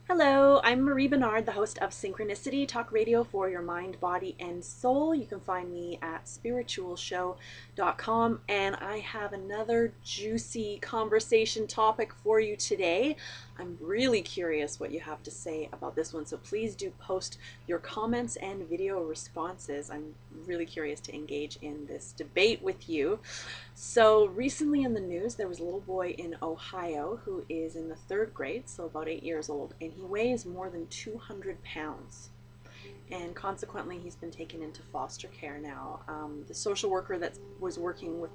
Hello, I'm Marie Bernard, the host of Synchronicity, talk radio for your mind, body, and soul. You can find me at spiritualshow.com, and I have another juicy conversation topic for you today. I'm really curious what you have to say about this one, so please do post your comments and video responses. I'm really curious to engage in this debate with you. So recently in the news, there was a little boy in Ohio who is in the third grade, so about 8 years old, and he weighs more than 200 pounds. And consequently, he's been taken into foster care now. The social worker that was working with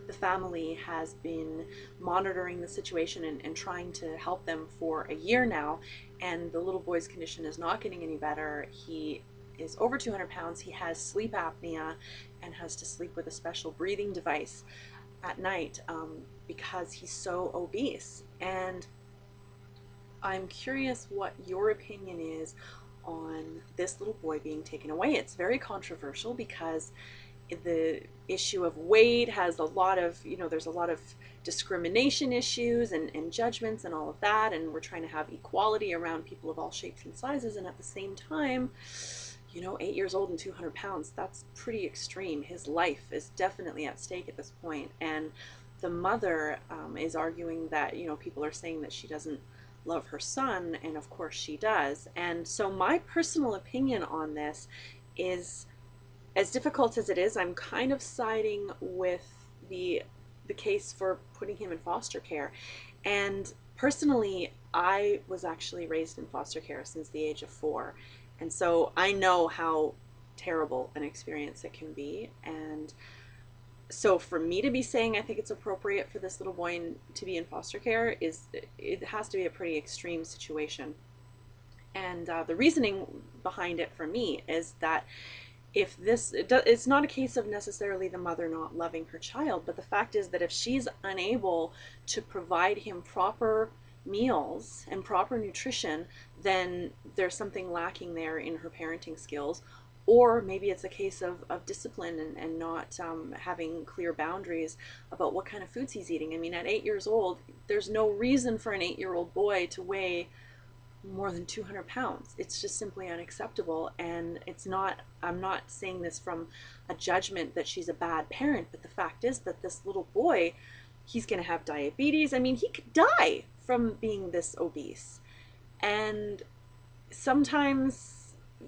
the family has been monitoring the situation and trying to help them for a year now. And the little boy's condition is not getting any better. He is over 200 pounds. He has sleep apnea and has to sleep with a special breathing device at night because he's so obese. And I'm curious what your opinion is on this little boy being taken away. It's very controversial because the issue of weight has a lot of, there's a lot of discrimination issues and judgments and all of that. And we're trying to have equality around people of all shapes and sizes. And at the same time, 8 years old and 200 pounds, that's pretty extreme. His life is definitely at stake at this point. And the mother is arguing that, people are saying that she doesn't love her son, and of course she does. And so my personal opinion on this is, as difficult as it is, I'm kind of siding with the case for putting him in foster care. And personally, I was actually raised in foster care since the age of 4. And so I know how terrible an experience it can be. And so for me to be saying I think it's appropriate for this little boy to be in foster care, it has to be a pretty extreme situation. And the reasoning behind it for me is that it's not a case of necessarily the mother not loving her child, but the fact is that if she's unable to provide him proper meals and proper nutrition, then there's something lacking there in her parenting skills. Or maybe it's a case of discipline and not having clear boundaries about what kind of foods he's eating. I mean, at 8 years old, there's no reason for an 8-year-old boy to weigh more than 200 pounds. It's just simply unacceptable. And I'm not saying this from a judgment that she's a bad parent, but the fact is that this little boy, he's going to have diabetes. I mean, he could die from being this obese. And sometimes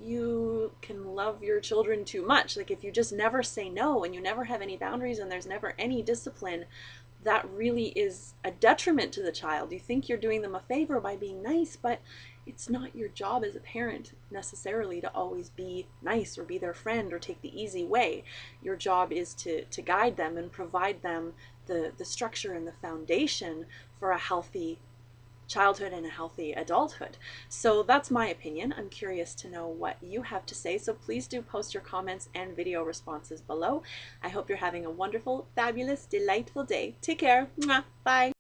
you can love your children too much. Like if you just never say no and you never have any boundaries and there's never any discipline, that really is a detriment to the child. You think you're doing them a favor by being nice, but it's not your job as a parent necessarily to always be nice or be their friend or take the easy way. Your job is to guide them and provide them the structure and the foundation for a healthy childhood and a healthy adulthood. So that's my opinion. I'm curious to know what you have to say. So please do post your comments and video responses below. I hope you're having a wonderful, fabulous, delightful day. Take care. Mwah. Bye.